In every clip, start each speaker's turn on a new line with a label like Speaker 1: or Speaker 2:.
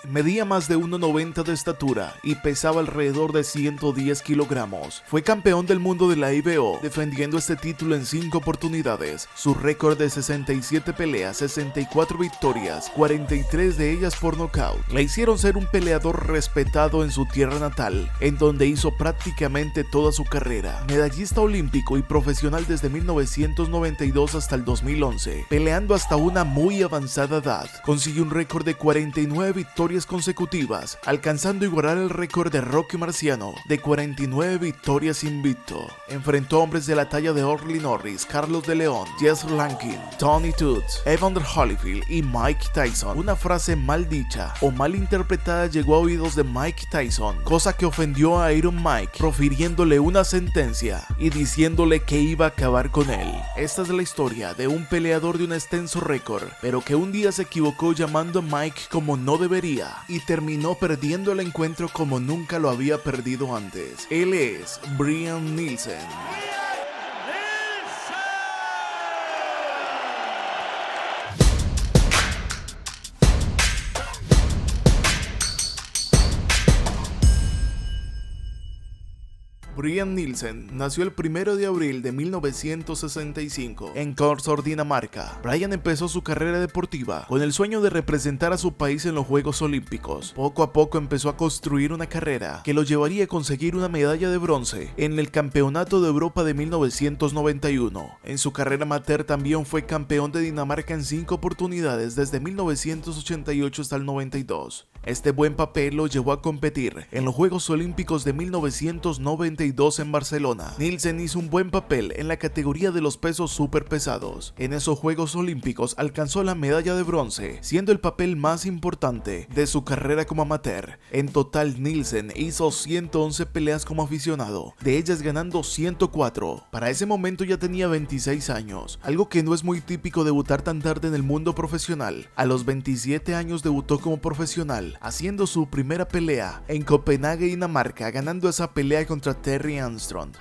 Speaker 1: Medía más de 1,90 de estatura y pesaba alrededor de 110 kilogramos. Fue campeón del mundo de la IBO, defendiendo este título en 5 oportunidades. Su récord de 67 peleas, 64 victorias, 43 de ellas por nocaut, le hicieron ser un peleador respetado en su tierra natal, en donde hizo prácticamente toda su carrera. Medallista olímpico y profesional desde 1992 hasta el 2011, peleando hasta una muy avanzada edad. Consiguió un récord de 49 victorias consecutivas, alcanzando a igualar el récord de Rocky Marciano de 49 victorias invicto. Enfrentó a hombres de la talla de Orly Norris, Carlos de León, Jess Lankin, Tony Toots, Evander Holyfield y Mike Tyson. Una frase mal dicha o mal interpretada llegó a oídos de Mike Tyson, cosa que ofendió a Iron Mike, profiriéndole una sentencia y diciéndole que iba a acabar con él. Esta es la historia de un peleador de un extenso récord, pero que un día se equivocó llamando a Mike como no debería y terminó perdiendo el encuentro como nunca lo había perdido antes. Él es Brian Nielsen. Brian Nielsen nació el 1 de abril de 1965 en Korsør, Dinamarca. Brian empezó su carrera deportiva con el sueño de representar a su país en los Juegos Olímpicos. Poco a poco empezó a construir una carrera que lo llevaría a conseguir una medalla de bronce en el Campeonato de Europa de 1991. En su carrera amateur también fue campeón de Dinamarca en 5 oportunidades desde 1988 hasta el 92. Este buen papel lo llevó a competir en los Juegos Olímpicos de 1992 en Barcelona. Nielsen hizo un buen papel en la categoría de los pesos superpesados. En esos Juegos Olímpicos alcanzó la medalla de bronce, siendo el papel más importante de su carrera como amateur. En total, Nielsen hizo 111 peleas como aficionado, de ellas ganando 104. Para ese momento ya tenía 26 años, algo que no es muy típico debutar tan tarde en el mundo profesional. A los 27 años debutó como profesional, haciendo su primera pelea en Copenhague, Dinamarca, ganando esa pelea contra Terry Armstrong.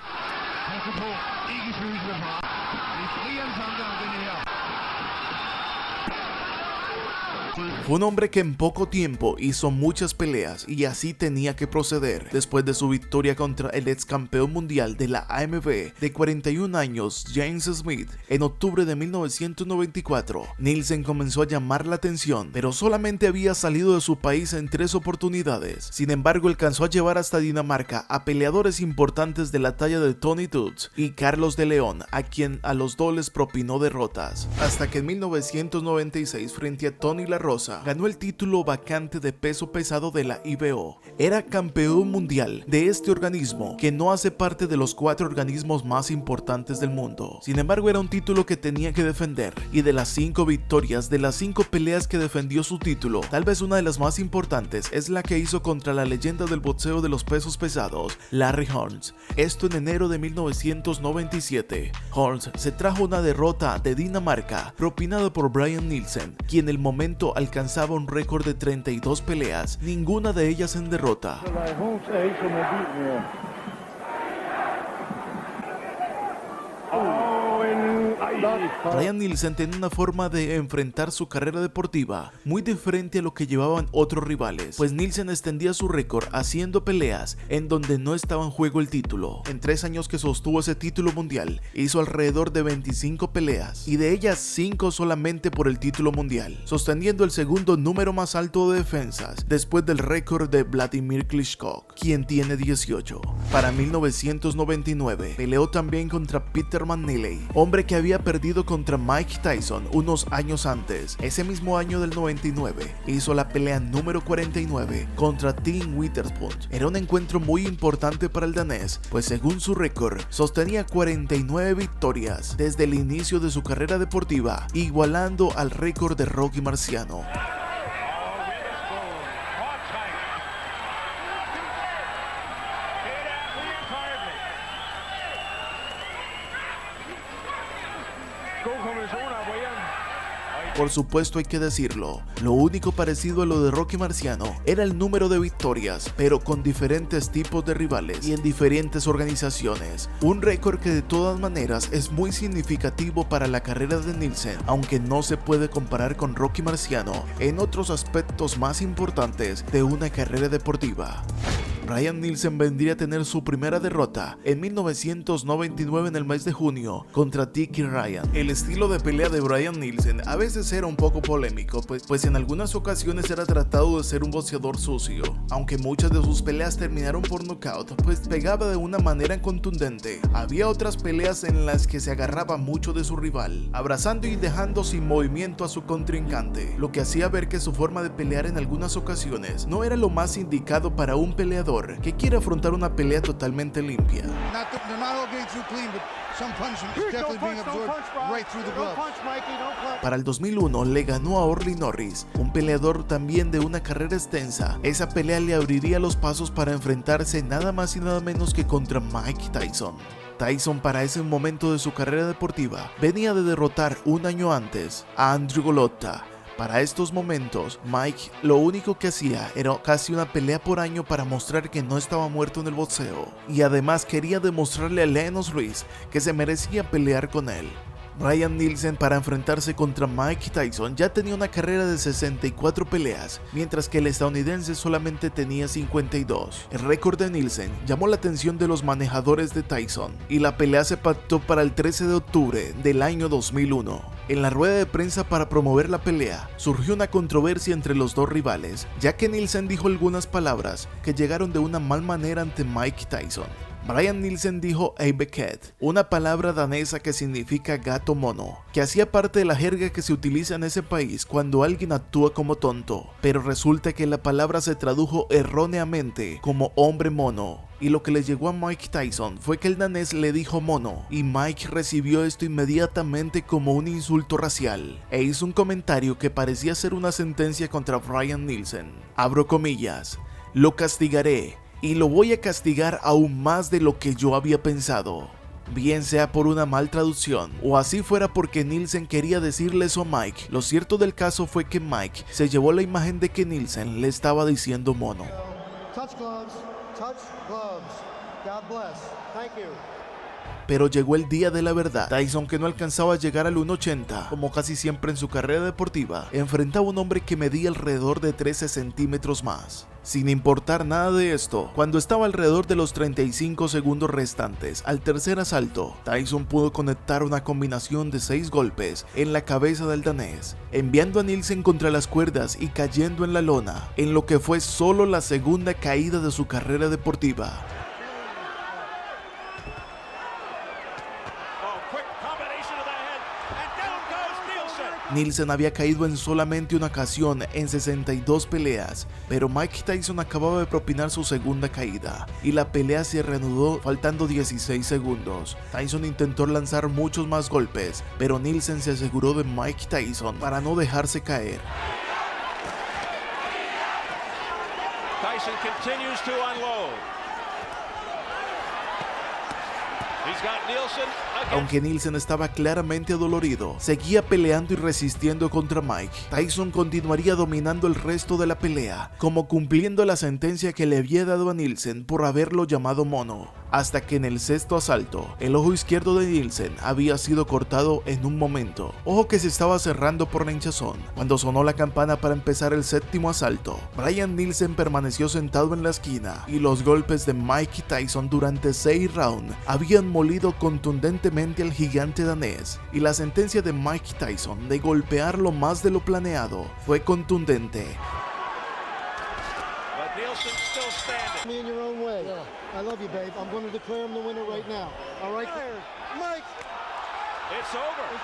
Speaker 1: Fue un hombre que en poco tiempo hizo muchas peleas y así tenía que proceder. Después de su victoria contra el ex campeón mundial de la AMB de 41 años, James Smith, en octubre de 1994, Nielsen comenzó a llamar la atención, pero solamente había salido de su país en 3 oportunidades. Sin embargo, alcanzó a llevar hasta Dinamarca a peleadores importantes de la talla de Tony Toots y Carlos de León, a quien a los dos les propinó derrotas. Hasta que en 1996, frente a Tony La Rosa, ganó el título vacante de peso pesado de la IBO. Era campeón mundial de este organismo, que no hace parte de los 4 organismos más importantes del mundo. Sin embargo, era un título que tenía que defender, y de las 5 victorias, de las 5 peleas que defendió su título, tal vez una de las más importantes es la que hizo contra la leyenda del boxeo de los pesos pesados, Larry Holmes. Esto en enero de 1997. Holmes se trajo una derrota de Dinamarca, propinada por Brian Nielsen, quien en el momento alcanzaba un récord de 32 peleas, ninguna de ellas en derrota. Brian Nielsen tenía una forma de enfrentar su carrera deportiva muy diferente a lo que llevaban otros rivales, pues Nielsen extendía su récord haciendo peleas en donde no estaba en juego el título. En 3 años que sostuvo ese título mundial, hizo alrededor de 25 peleas, y de ellas 5 solamente por el título mundial, sosteniendo el segundo número más alto de defensas, después del récord de Vladimir Klitschko, quien tiene 18. Para 1999, peleó también contra Peter McNeely, hombre que había perdido contra Mike Tyson unos años antes. Ese mismo año del 99 hizo la pelea número 49 contra Tim Witherspoon. Era un encuentro muy importante para el danés, pues según su récord sostenía 49 victorias desde el inicio de su carrera deportiva, igualando al récord de Rocky Marciano. Por supuesto hay que decirlo, lo único parecido a lo de Rocky Marciano era el número de victorias, pero con diferentes tipos de rivales y en diferentes organizaciones. Un récord que de todas maneras es muy significativo para la carrera de Nielsen, aunque no se puede comparar con Rocky Marciano en otros aspectos más importantes de una carrera deportiva. Brian Nielsen vendría a tener su primera derrota en 1999 en el mes de junio contra Dickie Ryan. El estilo de pelea de Brian Nielsen a veces era un poco polémico, pues en algunas ocasiones era tratado de ser un boxeador sucio. Aunque muchas de sus peleas terminaron por nocaut, pues pegaba de una manera contundente. Había otras peleas en las que se agarraba mucho de su rival, abrazando y dejando sin movimiento a su contrincante, lo que hacía ver que su forma de pelear en algunas ocasiones no era lo más indicado para un peleador que quiere afrontar una pelea totalmente limpia. Para el 2001 le ganó a Orly Norris, un peleador también de una carrera extensa. Esa pelea le abriría los pasos para enfrentarse nada más y nada menos que contra Mike Tyson. Tyson, para ese momento de su carrera deportiva, venía de derrotar un año antes a Andrew Golota. Para estos momentos, Mike lo único que hacía era casi una pelea por año para mostrar que no estaba muerto en el boxeo, y además quería demostrarle a Lennox Lewis que se merecía pelear con él. Brian Nielsen, para enfrentarse contra Mike Tyson, ya tenía una carrera de 64 peleas, mientras que el estadounidense solamente tenía 52. El récord de Nielsen llamó la atención de los manejadores de Tyson, y la pelea se pactó para el 13 de octubre del año 2001. En la rueda de prensa para promover la pelea, surgió una controversia entre los dos rivales, ya que Nielsen dijo algunas palabras que llegaron de una mal manera ante Mike Tyson. Brian Nielsen dijo "Abeket", una palabra danesa que significa gato mono, que hacía parte de la jerga que se utiliza en ese país cuando alguien actúa como tonto, pero resulta que la palabra se tradujo erróneamente como hombre mono. Y lo que le llegó a Mike Tyson fue que el danés le dijo mono, y Mike recibió esto inmediatamente como un insulto racial, e hizo un comentario que parecía ser una sentencia contra Brian Nielsen. Abro comillas: "Lo castigaré, y lo voy a castigar aún más de lo que yo había pensado". Bien sea por una mal traducción, o así fuera porque Nielsen quería decirle eso a Mike, lo cierto del caso fue que Mike se llevó la imagen de que Nielsen le estaba diciendo mono. Pero llegó el día de la verdad. Tyson, que no alcanzaba a llegar al 1.80, como casi siempre en su carrera deportiva, enfrentaba a un hombre que medía alrededor de 13 centímetros más. Sin importar nada de esto, cuando estaba alrededor de los 35 segundos restantes al tercer asalto, Tyson pudo conectar una combinación de 6 golpes en la cabeza del danés, enviando a Nielsen contra las cuerdas y cayendo en la lona, en lo que fue solo la segunda caída de su carrera deportiva. Nielsen había caído en solamente una ocasión en 62 peleas, pero Mike Tyson acababa de propinar su segunda caída, y la pelea se reanudó faltando 16 segundos. Tyson intentó lanzar muchos más golpes, pero Nielsen se aseguró de Mike Tyson para no dejarse caer. Tyson continues to unload. Aunque Nielsen estaba claramente adolorido, seguía peleando y resistiendo contra Mike. Tyson continuaría dominando el resto de la pelea, como cumpliendo la sentencia que le había dado a Nielsen por haberlo llamado mono, hasta que en el sexto asalto, el ojo izquierdo de Nielsen había sido cortado en un momento, ojo que se estaba cerrando por la hinchazón. Cuando sonó la campana para empezar el séptimo asalto, Brian Nielsen permaneció sentado en la esquina, y los golpes de Mike Tyson durante 6 rounds habían molido contundentemente al gigante danés, y la sentencia de Mike Tyson de golpearlo más de lo planeado fue contundente.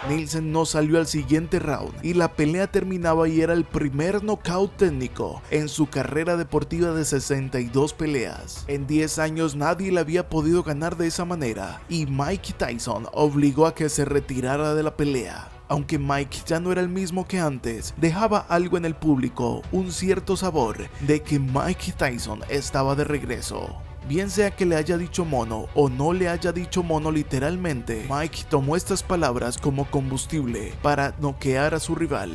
Speaker 1: Nielsen no salió al siguiente round y la pelea terminaba, y era el primer knockout técnico en su carrera deportiva de 62 peleas. En 10 años nadie le había podido ganar de esa manera, y Mike Tyson obligó a que se retirara de la pelea. Aunque Mike ya no era el mismo que antes, dejaba algo en el público, un cierto sabor de que Mike Tyson estaba de regreso. Bien sea que le haya dicho mono o no le haya dicho mono literalmente, Mike tomó estas palabras como combustible para noquear a su rival.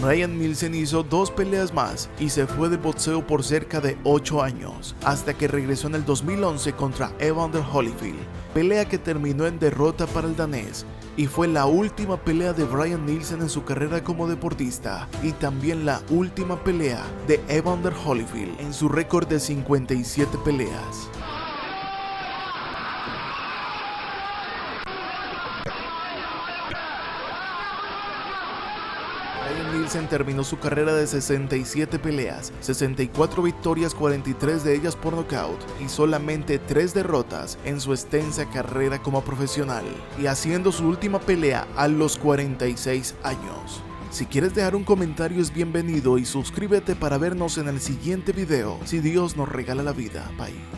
Speaker 1: Bryan Nielsen hizo 2 peleas más y se fue de boxeo por cerca de 8 años, hasta que regresó en el 2011 contra Evander Holyfield, pelea que terminó en derrota para el danés, y fue la última pelea de Bryan Nielsen en su carrera como deportista, y también la última pelea de Evander Holyfield en su récord de 57 peleas. Bryan Nielsen terminó su carrera de 67 peleas, 64 victorias, 43 de ellas por nocaut y solamente 3 derrotas en su extensa carrera como profesional, y haciendo su última pelea a los 46 años. Si quieres dejar un comentario es bienvenido y suscríbete para vernos en el siguiente video, si Dios nos regala la vida. Bye.